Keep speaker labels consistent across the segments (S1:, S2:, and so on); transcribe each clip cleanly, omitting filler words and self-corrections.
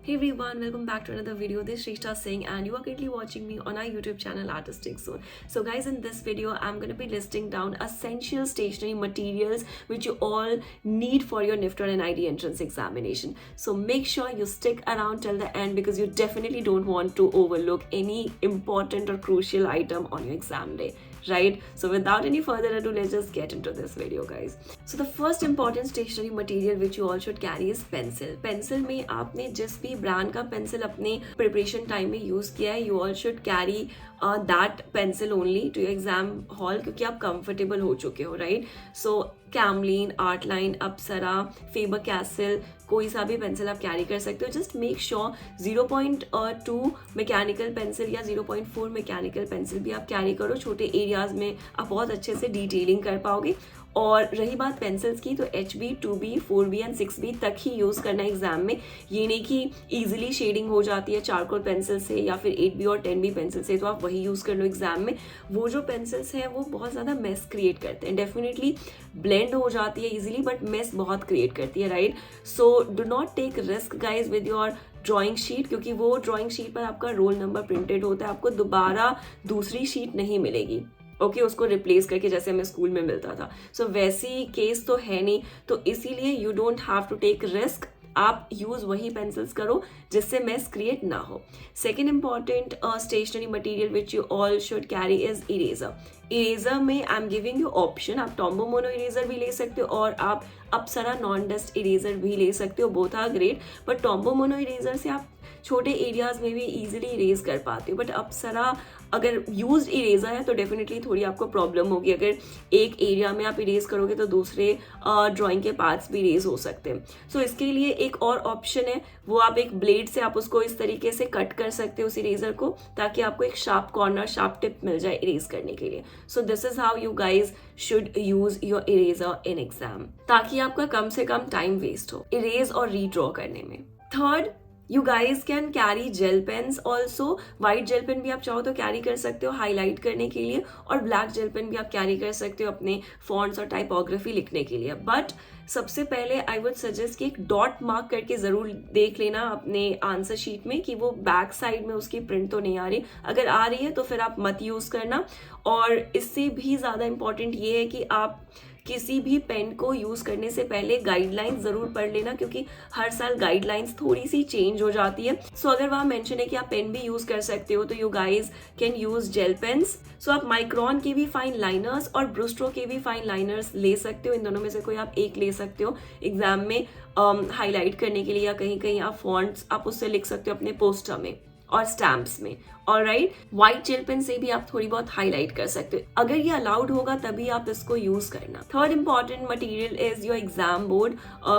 S1: Hey everyone, welcome back to another video. This is Shrishta Singh and you are currently watching me on our YouTube channel Artistic Zone. So guys, in this video, I'm going to be listing down essential stationery materials which you all need for your NIFT or NID entrance examination. So make sure you stick around till the end because you definitely don't want to overlook any important or crucial item on your exam day. Right? So without any further ado, let's just get into this video guys. So the first important stationery material which you all should carry is pencil. Pencil में आपने जिस भी brand का pencil अपने preparation time में use किया है, you all should carry that pencil only to your exam hall क्योंकि आप कंफर्टेबल हो चुके हो, right? So Camlin, Artline, Apsara, Faber Castell, कोई सा भी पेंसिल आप कैरी कर सकते हो. Just make sure 0.2 mechanical pencil या 0.4 मैकेनिकल पेंसिल भी आप कैरी करो. छोटे एरियाज में आप बहुत अच्छे से डिटेलिंग कर पाओगे. और रही बात पेंसिल्स की, तो HB, 2B, 4B and 6B तक ही यूज़ करना है एग्जाम में. ये नहीं कि ईजिली शेडिंग हो जाती है चारकोल पेंसिल से या फिर 8B और 10B पेंसिल से, तो आप वही यूज़ कर लो एग्जाम में. वो जो पेंसिल्स हैं वो बहुत ज़्यादा मेस क्रिएट करते हैं. डेफिनेटली ब्लेंड हो जाती है ईजिली बट मेस बहुत क्रिएट करती है, right? So do not take risk guys with your drawing sheet क्योंकि वो ड्राइंग शीट पर आपका रोल नंबर प्रिंटेड होता है. आपको दोबारा दूसरी शीट नहीं मिलेगी, ओके, उसको रिप्लेस करके जैसे हमें स्कूल में मिलता था. सो वैसी केस तो है नहीं, तो इसीलिए you don't have to take risk. आप यूज वही पेंसिल्स करो जिससे मेस क्रिएट ना हो. Second important stationery material which you all should carry is eraser. Eraser में I am giving you option. आप टॉम्बो मोनो इरेजर भी ले सकते हो और आप अप्सरा नॉन डस्ट इरेजर भी ले सकते हो. Both are great, but Tombow mono eraser से आप छोटे एरियाज में भी इजीली इरेज कर पाते हो. बट अप्सरा अगर यूज्ड इरेजर है तो डेफिनेटली थोड़ी आपको प्रॉब्लम होगी. अगर एक एरिया में आप इरेज करोगे तो दूसरे ड्राइंग के पार्ट्स भी इरेज हो सकते हैं. सो इसके लिए एक और ऑप्शन है, वो आप एक ब्लेड से आप उसको इस तरीके से कट कर सकते हो उस इरेजर को, ताकि आपको एक शार्प कॉर्नर, शार्प टिप मिल जाए इरेज करने के लिए. So this is how you guys should use your eraser in exam, ताकि आपका कम से कम टाइम वेस्ट हो इरेज और रीड्रॉ करने में. Third, you guys can carry gel pens also. White gel pen भी आप चाहो तो कैरी कर सकते हो हाईलाइट करने के लिए, और ब्लैक जेल पेन भी आप कैरी कर सकते हो अपने फॉन्ट्स और टाइपोग्राफी लिखने के लिए. बट सबसे पहले आई वुड सजेस्ट कि एक डॉट मार्क करके जरूर देख लेना अपने आंसर शीट में कि वो बैक साइड में उसकी प्रिंट तो नहीं आ रही. अगर आ रही है तो फिर आप मत यूज करना. और इससे भी ज्यादा इंपॉर्टेंट ये है कि आप किसी भी पेन को यूज करने से पहले गाइडलाइंस जरूर पढ़ लेना, क्योंकि हर साल गाइडलाइंस थोड़ी सी चेंज हो जाती है. सो अगर वहां मेंशन है कि आप पेन भी यूज कर सकते हो तो you guys can use gel pens. So आप माइक्रॉन के भी फाइन लाइनर्स और ब्रूस्ट्रो के भी फाइन लाइनर्स ले सकते हो. इन दोनों में से कोई आप एक ले सकते हो एग्जाम में हाईलाइट करने के लिए, या कहीं कहीं आप फॉन्ट्स आप उससे लिख सकते हो अपने पोस्टर में और स्टैम्प्स में. ऑलराइट, व्हाइट जेल पेन से भी आप थोड़ी बहुत हाईलाइट कर सकते हो. अगर ये अलाउड होगा तभी आप इसको यूज करना. Third important material is your exam board.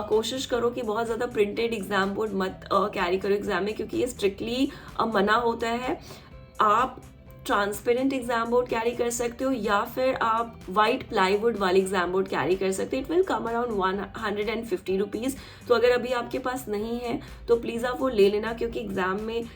S1: कोशिश करो कि बहुत ज्यादा प्रिंटेड एग्जाम बोर्ड मत कैरी करो एग्जाम में, क्योंकि ये स्ट्रिक्टली मना होता है. आप ट्रांसपेरेंट एग्जाम बोर्ड कैरी कर सकते हो या फिर आप व्हाइट प्लाईवुड वाले एग्जाम बोर्ड कैरी कर सकते हो. It will come around 150 rupees. तो अगर अभी आपके पास नहीं है तो प्लीज आप वो ले लेना, क्योंकि एग्जाम में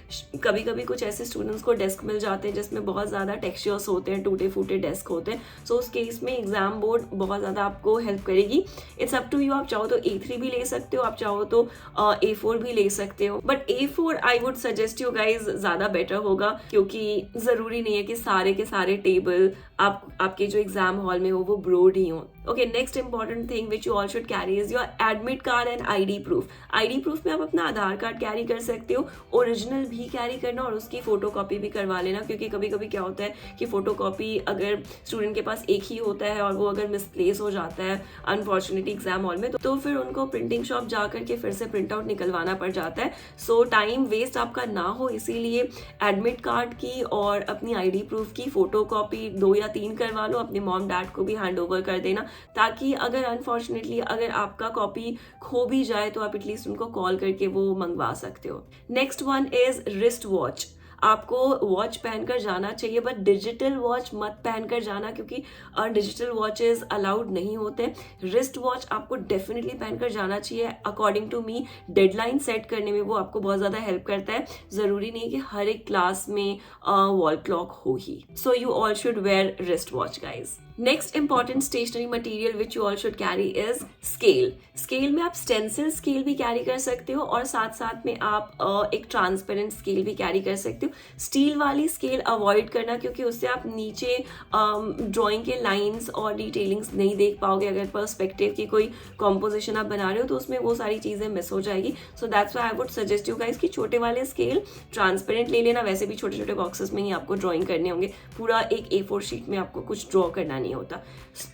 S1: कभी कभी कुछ ऐसे स्टूडेंट्स को डेस्क मिल जाते हैं जिसमें बहुत ज्यादा टेक्सचर्स होते हैं, टूटे फूटे डेस्क होते हैं. सो उस केस में एग्जाम बोर्ड बहुत ज्यादा आपको हेल्प करेगी. It's up to you. आप चाहो तो A3 भी ले सकते हो, आप चाहो तो A4 भी ले सकते हो. But A4 I would suggest you guys ज्यादा बेटर होगा, क्योंकि जरूरी नहीं है कि सारे के सारे टेबल आपके जो एग्जाम हॉल में हो वो ब्रोड ही हो. Okay, next important thing which you all should carry is your admit card and ID proof. ID proof में आप अपना आधार कार्ड कैरी कर सकते हो. ओरिजिनल भी कैरी करना और उसकी फोटोकॉपी भी करवा लेना, क्योंकि कभी कभी क्या होता है कि फोटोकॉपी अगर स्टूडेंट के पास एक ही होता है और वो अगर मिसप्लेस हो जाता है अनफॉर्चुनेटली एग्जाम हॉल में, तो फिर उनको प्रिंटिंग शॉप जा करके फिर से प्रिंट आउट निकलवाना पड़ जाता है. सो टाइम वेस्ट आपका ना हो, इसीलिए एडमिट कार्ड की और अपनी ID प्रूफ की फोटोकॉपी 2 या 3 करवा लो. अपने मॉम डैड को भी हैंड ओवर कर देना, ताकि अगर अनफॉर्चुनेटली अगर आपका कॉपी खो भी जाए तो आप एटलीस्ट उनको कॉल करके वो मंगवा सकते हो. Next one is wrist watch. आपको वॉच पहनकर जाना चाहिए, बट डिजिटल वॉच मत पहनकर जाना, क्योंकि डिजिटल वॉचेस अलाउड नहीं होते. रिस्ट वॉच आपको डेफिनेटली पहनकर जाना चाहिए. According to me deadline set करने में वो आपको बहुत ज्यादा हेल्प करता है. जरूरी नहीं कि हर एक क्लास में वॉल क्लॉक हो ही. So you all should wear wrist watch guys. Next important stationery material which you all should carry is scale. Scale में आप स्टेंसिल स्केल भी कैरी कर सकते हो और साथ साथ में आप एक ट्रांसपेरेंट स्केल भी कैरी कर सकते हो। स्टील वाली स्केल अवॉइड करना क्योंकि उससे आप नीचे ड्राइंग के लाइंस और डिटेलिंग्स नहीं देख पाओगे। अगर पर्सपेक्टिव की कोई कॉम्पोजिशन आप बना रहे हो तो उसमें वो सारी चीज़ें मिस हो जाएगी। So that's why I would suggest you guys कि छोटे वाले स्केल ट्रांसपेरेंट ले लेना। वैसे भी छोटे छोटे बॉक्सेस में ही आपको ड्राइंग करने होंगे, पूरा एक A4 शीट में आपको कुछ ड्रॉ करना नहीं होता।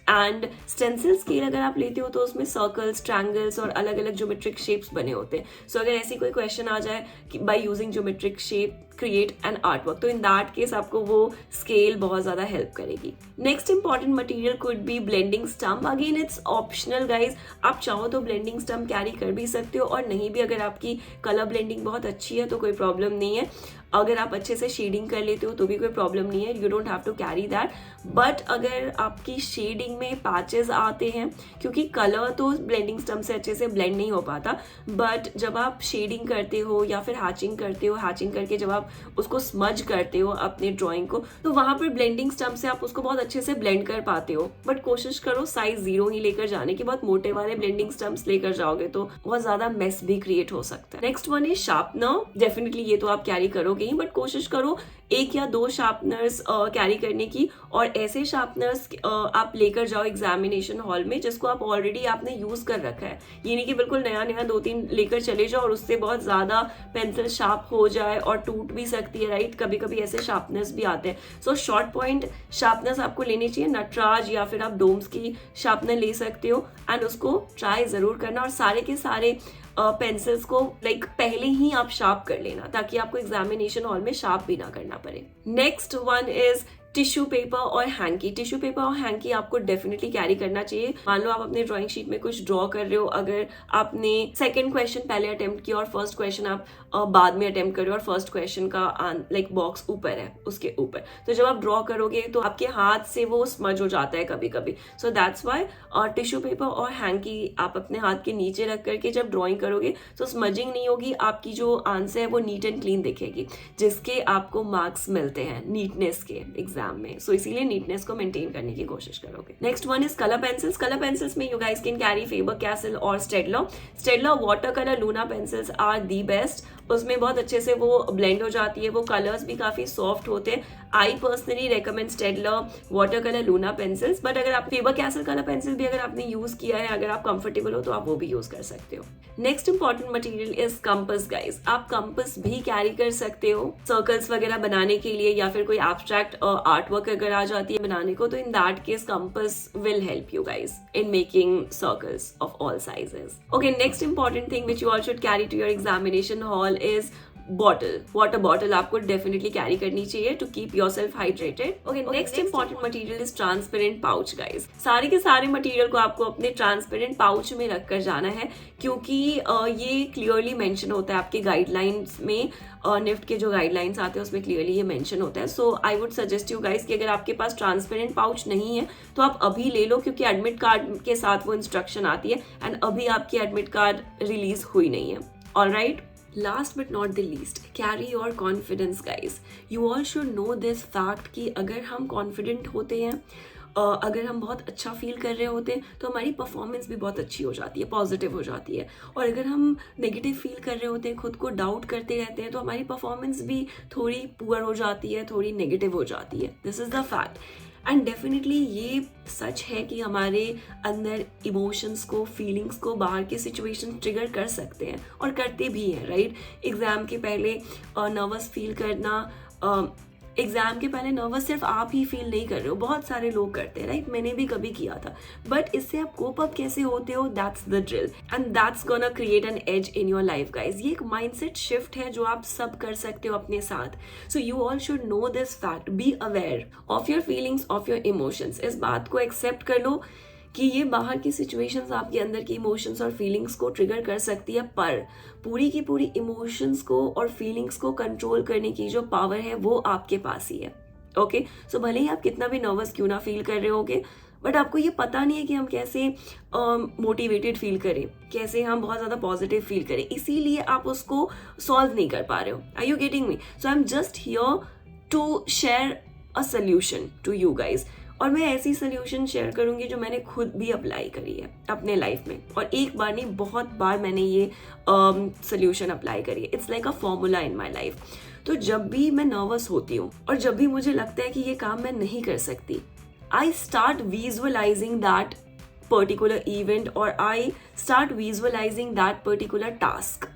S1: एंड स्टेंसिल स्केल अगर आप लेते हो तो उसमें सर्कल्स, ट्रायंगल्स और अलग अलग ज्योमेट्रिक शेप्स बने होते हैं। सो अगर ऐसी कोई क्वेश्चन आ जाए कि by using geometric shape create an art work, तो इन दैट केस आपको वो स्केल बहुत ज्यादा हेल्प करेगी। Next important material could be blending stump. Again it's optional guys, आप चाहो तो ब्लेंडिंग स्टम्प कैरी कर भी सकते हो और नहीं भी। अगर आपकी कलर ब्लेंडिंग बहुत अच्छी है तो कोई प्रॉब्लम नहीं है। अगर आप अच्छे से शेडिंग कर लेते हो तो भी कोई प्रॉब्लम नहीं है, you don't have to carry that. But अगर आपकी शेडिंग में पैचेस आते हैं, क्योंकि कलर तो ब्लेंडिंग स्टम्प से अच्छे से ब्लेंड नहीं हो पाता, बट जब आप शेडिंग करते हो या फिर हैचिंग करते हो, हैचिंग करके जब आप उसको स्मज करते हो अपने ड्राइंग को, तो वहां पर ब्लेंडिंग स्टम्प से आप उसको बहुत अच्छे से ब्लेंड कर पाते हो। बट कोशिश करो साइज 0 ही लेकर जाने की। बहुत मोटे वाले ब्लेंडिंग स्टम्प्स लेकर जाओगे तो बहुत ज्यादा मेस भी क्रिएट हो सकता है। Next one is sharpener. Definitely ये तो आप कैरी करोगे, बट कोशिश करो 1 या 2 शार्पनर्स कैरी करने की, और ऐसे शार्पनर्स आप लेकर जाओ एग्जामिनेशन हॉल में जिसको आप ऑलरेडी आपने यूज कर रखा है। ये नहीं कि बिल्कुल नया नया 2-3 लेकर चले जाओ और उससे बहुत ज्यादा पेंसिल शार्प हो जाए और टूट भी सकती है, राइट। कभी कभी ऐसे शार्पनर्स भी आते हैं। सो शॉर्ट पॉइंट शार्पनर्स आपको लेने चाहिए। नटराज या फिर आप डोम्स की शार्पनर ले सकते हो एंड उसको ट्राई जरूर करना। और सारे के सारे पेंसिल्स को पहले ही आप शार्प कर लेना ताकि आपको एग्जामिनेशन हॉल में शार्प भी ना करना पड़े। Next one is tissue paper और हैंकी। टिश्यू पेपर और हैंकी आपको डेफिनेटली कैरी करना चाहिए। मान लो आप अपने ड्राइंग शीट में कुछ ड्रॉ कर रहे हो, अगर आपने सेकंड क्वेश्चन पहले अटेम्प्ट किया और फर्स्ट क्वेश्चन आप बाद में अटेम्प्ट कर रहे हो और फर्स्ट क्वेश्चन का बॉक्स ऊपर है उसके ऊपर, तो जब आप ड्रॉ करोगे तो आपके हाथ से वो स्मज हो जाता है कभी कभी। So that's why tissue paper और हैंकी आप अपने हाथ के नीचे रख करके जब ड्रॉइंग करोगे तो स्मजिंग नहीं होगी, आपकी जो आंसर है वो नीट एंड क्लीन दिखेगी, जिसके आपको मार्क्स मिलते हैं नीटनेस के एग्जाम में। सो इसीलिए नीटनेस को मेंटेन करने की कोशिश करोगे। Next one is colour pencils. Colour pencils में you guys can carry Faber Castell और Staedtler. Staedtler water colour Luna pencils are the best. उसमें बहुत अच्छे से वो ब्लेंड हो जाती है, वो कलर्स भी काफी सॉफ्ट होते हैं। I personally recommend Staedtler water colour Luna pencils, but अगर आप फेबर कैसल कलर पेंसिल भी अगर आपने यूज किया है, अगर आप कंफर्टेबल हो तो आप वो भी यूज कर सकते हो। Next important material is compass guys. आप कंपस भी कैरी कर सकते हो सर्कल्स वगैरह बनाने के लिए, या फिर कोई एब्स्ट्रैक्ट आर्ट वर्क अगर आ जाती है बनाने को, तो in that case compass will help you guys in making circles of all sizes. Okay, next important thing which you all should carry to your examination hall is bottle. Water bottle आपको definitely carry करनी चाहिए to keep yourself hydrated. Okay, next important material is transparent pouch guys. सारे के सारे material को आपको अपने transparent pouch में रखकर जाना है, क्योंकि ये क्लियरली मेंशन होता है आपके गाइडलाइंस में। निफ्ट के जो गाइडलाइंस आते हैं उसमें क्लियरली ये मेंशन होता है। So I would suggest you guys कि अगर आपके पास ट्रांसपेरेंट पाउच नहीं है तो आप अभी ले लो, क्योंकि एडमिट कार्ड के साथ वो इंस्ट्रक्शन आती है एंड अभी आपकी एडमिट कार्ड रिलीज हुई नहीं है। Alright, last but not the least, carry your confidence guys. You all should know this fact कि अगर हम confident होते हैं, अगर हम बहुत अच्छा फील कर रहे होते हैं तो हमारी परफॉर्मेंस भी बहुत अच्छी हो जाती है, पॉजिटिव हो जाती है। और अगर हम नेगेटिव फील कर रहे होते हैं, खुद को डाउट करते रहते हैं, तो हमारी परफॉर्मेंस भी थोड़ी पुअर हो जाती है, थोड़ी नेगेटिव हो जाती है। This is the fact. And definitely ये सच है कि हमारे अंदर इमोशंस को, फीलिंग्स को बाहर के सिचुएशन ट्रिगर कर सकते हैं और करते भी हैं, राइट। एग्जाम के पहले नर्वस फील करना, एग्जाम के पहले नर्वस सिर्फ आप ही फील नहीं कर रहे हो, बहुत सारे लोग करते हैं, राइट। मैंने भी कभी किया था, बट इससे आप कोप अप कैसे होते हो, that's the drill and that's gonna create an edge in your life guys. ये एक माइंडसेट शिफ्ट है जो आप सब कर सकते हो अपने साथ। सो you all should no this fact, be aware of your feelings, of your emotions. इस बात को एक्सेप्ट कर लो कि ये बाहर की सिचुएशंस आपके अंदर की इमोशंस और फीलिंग्स को ट्रिगर कर सकती है, पर पूरी की पूरी इमोशंस को और फीलिंग्स को कंट्रोल करने की जो पावर है वो आपके पास ही है। ओके, सो भले ही आप कितना भी नर्वस क्यों ना फील कर रहे होगे, बट आपको ये पता नहीं है कि हम कैसे मोटिवेटेड फील करें, कैसे हम बहुत ज्यादा पॉजिटिव फील करें, इसीलिए आप उसको सॉल्व नहीं कर पा रहे हो। Are you getting me? So I am just here to share a solution to you guys. और मैं ऐसी सोल्यूशन शेयर करूंगी जो मैंने खुद भी अप्लाई करी है अपने लाइफ में, और एक बार नहीं बहुत बार मैंने ये सोल्यूशन अप्लाई करी है. It's like a formula in my life. तो जब भी मैं नर्वस होती हूँ और जब भी मुझे लगता है कि ये काम मैं नहीं कर सकती, I start visualising that particular event और I start visualising that particular task.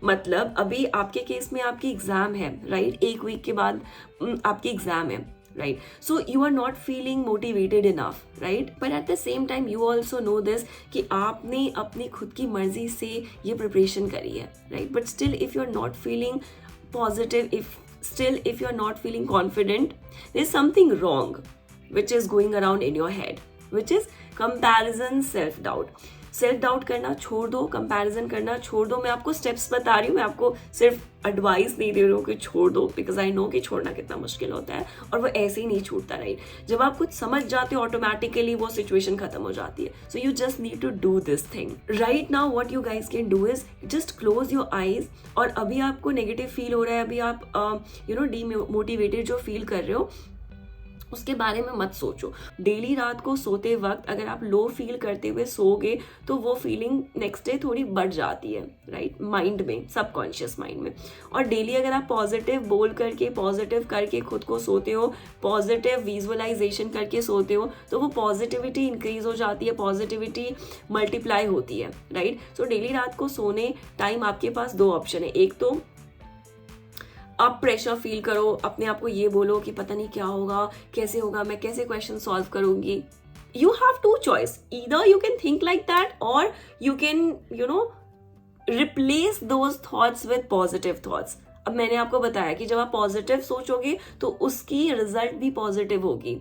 S1: मतलब अभी आपके केस में आपकी एग्जाम है, राइट? एक वीक के बाद आपकी एग्जाम है, right? So you are not feeling motivated enough, right? But at the same time you also know this कि आपने अपनी खुद की मर्जी से ये प्रिपरेशन करी है, right? But still if you are not feeling positive, if you are not feeling confident, there's something wrong which is going around in your head, which is comparison, self doubt करना छोड़ दो, comparison करना छोड़ दो. मैं आपको steps बता रही हूँ, मैं आपको सिर्फ एडवाइस नहीं दे रही हूँ कि छोड़ दो, बिकॉज आई नो कि छोड़ना कितना मुश्किल होता है और वो ऐसे ही नहीं छूटता, राइट? जब आप कुछ समझ जाते हो ऑटोमेटिकली वो सिचुएशन खत्म हो जाती है. So you just need to do this thing right now. What you guys can do is just close your eyes. और अभी आपको नेगेटिव फील हो रहा है, अभी आप डीमोटिवेटेड जो फील कर रहे हो, उसके बारे में मत सोचो. डेली रात को सोते वक्त अगर आप लो फील करते हुए सोओगे तो वो फीलिंग नेक्स्ट डे थोड़ी बढ़ जाती है, राइट? माइंड में, सबकॉन्शियस माइंड में. और डेली अगर आप पॉजिटिव बोल करके, पॉजिटिव करके खुद को सोते हो, पॉजिटिव विजुअलाइजेशन करके सोते हो, तो वो पॉजिटिविटी इंक्रीज हो जाती है, पॉजिटिविटी मल्टीप्लाई होती है, राइट? सो डेली रात को सोने टाइम आपके पास दो ऑप्शन है. एक तो आप प्रेशर फील करो, अपने आप को ये बोलो कि पता नहीं क्या होगा, कैसे होगा, मैं कैसे क्वेश्चन सॉल्व करूंगी. You have two choice. Either you can think like that और you can replace those thoughts with positive thoughts. अब मैंने आपको बताया कि जब आप पॉजिटिव सोचोगे तो उसकी रिजल्ट भी पॉजिटिव होगी.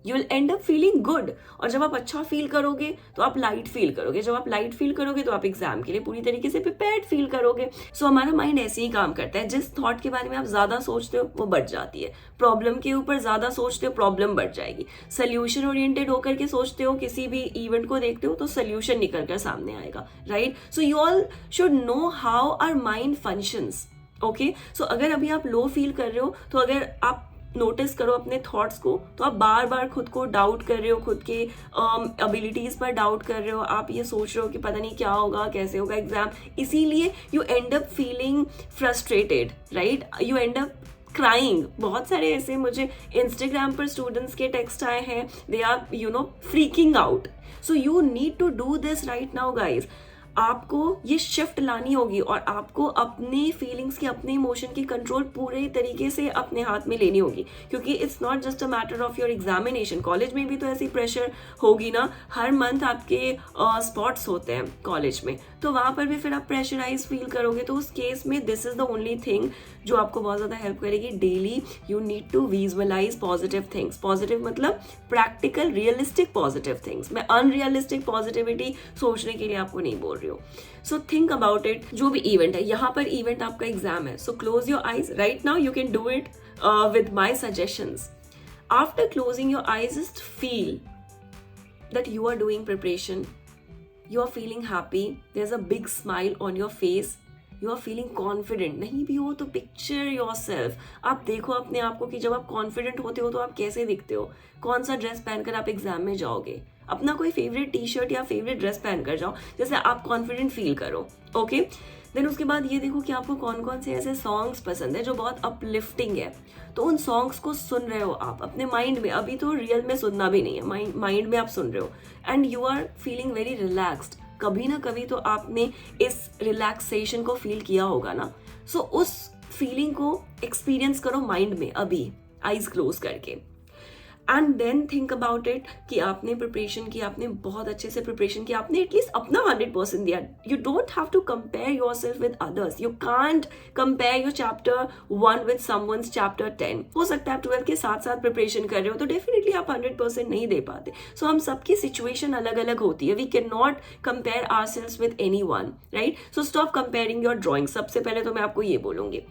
S1: You will end up feeling good. और जब आप अच्छा फील करोगे तो आप लाइट फील करोगे. जब आप लाइट फील करोगे तो आप एग्जाम के लिए पूरी तरीके से प्रिपेयर्ड फील करोगे. सो हमारा माइंड ऐसे ही काम करता है. जिस थॉट के बारे में आप ज्यादा सोचते हो वो बढ़ जाती है. प्रॉब्लम के ऊपर ज्यादा सोचते हो, प्रॉब्लम बढ़ जाएगी. सोल्यूशन ओरिएंटेड होकर के सोचते हो, किसी भी इवेंट को देखते हो तो सोल्यूशन निकल कर सामने आएगा, right? So you all should know how our mind functions. Okay, so अगर अभी आप लो फील कर रहे हो तो अगर आप नोटिस करो अपने थॉट्स को, तो आप बार बार खुद को डाउट कर रहे हो, खुद के एबिलिटीज पर डाउट कर रहे हो, आप ये सोच रहे हो कि पता नहीं क्या होगा, कैसे होगा एग्जाम. इसीलिए you and up feeling frustrated, right? You and up crying. बहुत सारे ऐसे मुझे इंस्टाग्राम पर स्टूडेंट्स के टेक्स्ट आए हैं, they are freaking out. So you need to do this right now guys. आपको ये शिफ्ट लानी होगी और आपको अपने फीलिंग्स की, अपने इमोशन की कंट्रोल पूरे तरीके से अपने हाथ में लेनी होगी. क्योंकि it's not just a matter of your examination. College में भी तो ऐसी प्रेशर होगी ना. हर मंथ आपके स्पॉट्स होते हैं कॉलेज में, तो वहां पर भी फिर आप प्रेशराइज फील करोगे. तो उस केस में this is the only thing जो आपको बहुत ज्यादा हेल्प करेगी. Daily you need to visualize positive things. Positive मतलब प्रैक्टिकल, रियलिस्टिक पॉजिटिव थिंग्स. मैं अनरियलिस्टिक पॉजिटिविटी सोचने के लिए आपको नहीं बोल रही हूँ. So think about it. जो भी इवेंट है, यहाँ पर इवेंट आपका एग्जाम है, so close your eyes right now. You can do it with my suggestions. After closing your eyes, just feel that you are doing preparation, you are feeling happy, there's a big smile on your face, you are feeling confident. नहीं भी हो तो picture yourself. आप देखो अपने आप को कि जब आप confident होते हो तो आप कैसे दिखते हो. कौन सा ड्रेस पहनकर आप एग्जाम में जाओगे. अपना कोई फेवरेट टी शर्ट या फेवरेट ड्रेस पहनकर जाओ जैसे आप कॉन्फिडेंट फील करो. ओके, देन उसके बाद ये देखो कि आपको कौन कौन से ऐसे सॉन्ग्स पसंद है जो बहुत अपलिफ्टिंग है. तो उन सॉन्ग्स को सुन रहे हो आप अपने माइंड में. अभी तो रियल में सुनना भी नहीं है, माइंड में आप सुन रहे हो and you are feeling very relaxed. कभी ना कभी तो आपने इस रिलैक्सेशन को फील किया होगा ना. सो उस फीलिंग को एक्सपीरियंस करो माइंड में अभी, आईज क्लोज करके. And then think about it कि आपने प्रिपरेशन की, आपने बहुत अच्छे से प्रिपरेशन की, आपने एटलीस्ट अपना 100% दिया. You don't have to compare yourself with others. You can't compare your chapter 1 with someone's chapter 10. हो सकता है आप 12 के साथ साथ प्रिपरेशन कर रहे हो तो डेफिनेटली आप 100% नहीं दे पाते. सो हम सबकी सिचुएशन अलग अलग होती है. We can not compare ourselves with anyone, right? So stop comparing your drawing. सबसे पहले तो मैं आपको ये बोलूंगी,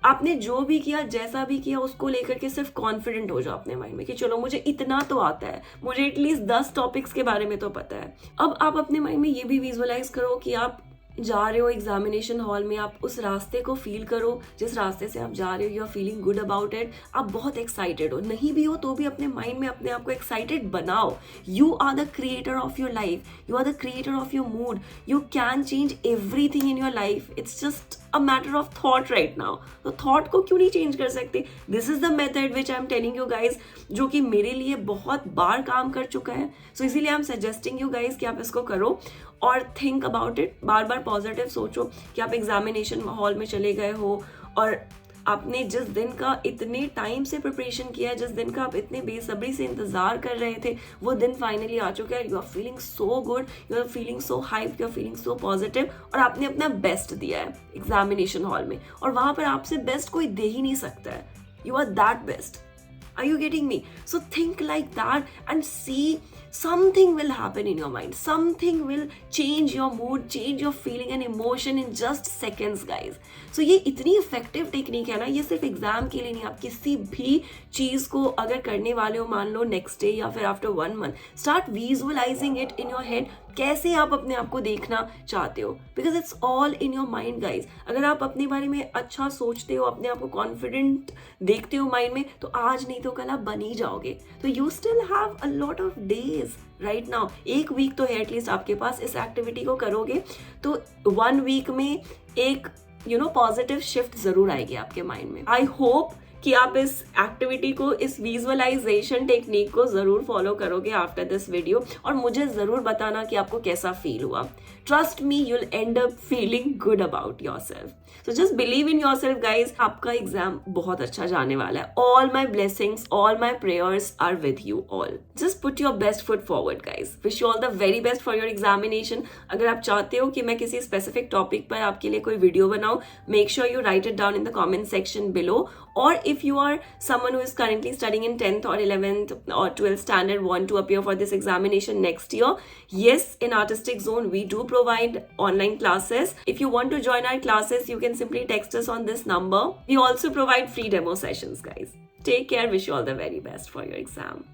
S1: आपने जो भी किया, जैसा भी किया, उसको लेकर के सिर्फ कॉन्फिडेंट हो जाओ अपने माइंड में कि चलो मुझे इतना तो आता है, मुझे एटलीस्ट 10 टॉपिक्स के बारे में तो पता है. अब आप अपने माइंड में ये भी विजुअलाइज करो कि आप जा रहे हो एग्जामिनेशन हॉल में, आप उस रास्ते को फील करो जिस रास्ते से आप जा रहे हो, you are feeling good about it, आप बहुत एक्साइटेड हो, नहीं भी हो तो भी अपने माइंड में अपने आप को एक्साइटेड बनाओ. You are the creator of your life, you are the creator of your mood, you can change everything in your life. It's just a matter of thought right now. तो thought को क्यों नहीं change कर सकते? This is the method which I am telling you guys, जो कि मेरे लिए बहुत बार काम कर चुका है. सो इसीलिए I am suggesting you guys कि आप इसको करो और think about it. Bar bar positive सोचो कि आप एग्जामिनेशन हॉल में चले गए हो और आपने जिस दिन का इतने टाइम से प्रिपरेशन किया है, जिस दिन का आप इतने बेसब्री से इंतजार कर रहे थे, वो दिन फाइनली आ चुका है. You are feeling so good, you are feeling so hype, you are feeling so positive, और आपने अपना बेस्ट दिया है एग्जामिनेशन हॉल में, और वहां पर आपसे बेस्ट कोई दे ही नहीं सकता है. You are that best. Are you getting me? So think like that and see something will happen in your mind. Something will change your mood, change your feeling and emotion in just seconds, guys. So ये इतनी effective technique है ना, ये सिर्फ exam के लिए नहीं, आप किसी भी चीज को अगर करने वाले हो, मान लो नेक्स्ट डे या फिर after 1 month, start visualising it in your head. कैसे आप अपने आप को देखना चाहते हो, because it's all in your mind guys. अगर आप अपने बारे में अच्छा सोचते हो, अपने आप को कॉन्फिडेंट देखते हो माइंड में, तो आज नहीं तो कल आप बन ही जाओगे. तो you still have a lot of days right now. 1 week तो है एटलीस्ट आपके पास. इस एक्टिविटी को करोगे तो 1 वीक में एक पॉजिटिव शिफ्ट जरूर आएगी आपके माइंड में. आई होप कि आप इस एक्टिविटी को, इस विजुअलाइजेशन टेक्निक को जरूर फॉलो करोगे आफ्टर दिस वीडियो, और मुझे जरूर बताना कि आपको कैसा फील हुआ. Trust me, you will end up feeling good about yourself. So just believe in yourself guys. आपका एग्जाम बहुत अच्छा जाने वाला है. All my blessings, all my prayers are with you all. Just put your best foot forward guys. Wish you all the very best for your examination. अगर आप चाहते हो कि मैं किसी स्पेसिफिक टॉपिक पर आपके लिए कोई वीडियो बनाऊं, make sure you right it down in the comment section below. Or if you are someone who is currently studying in 10th or 11th or 12th standard, want to appear for this examination next year, yes, in Artistic Zone, we do provide online classes. If you want to join our classes, you can simply text us on this number. We also provide free demo sessions, guys. Take care. Wish you all the very best for your exam.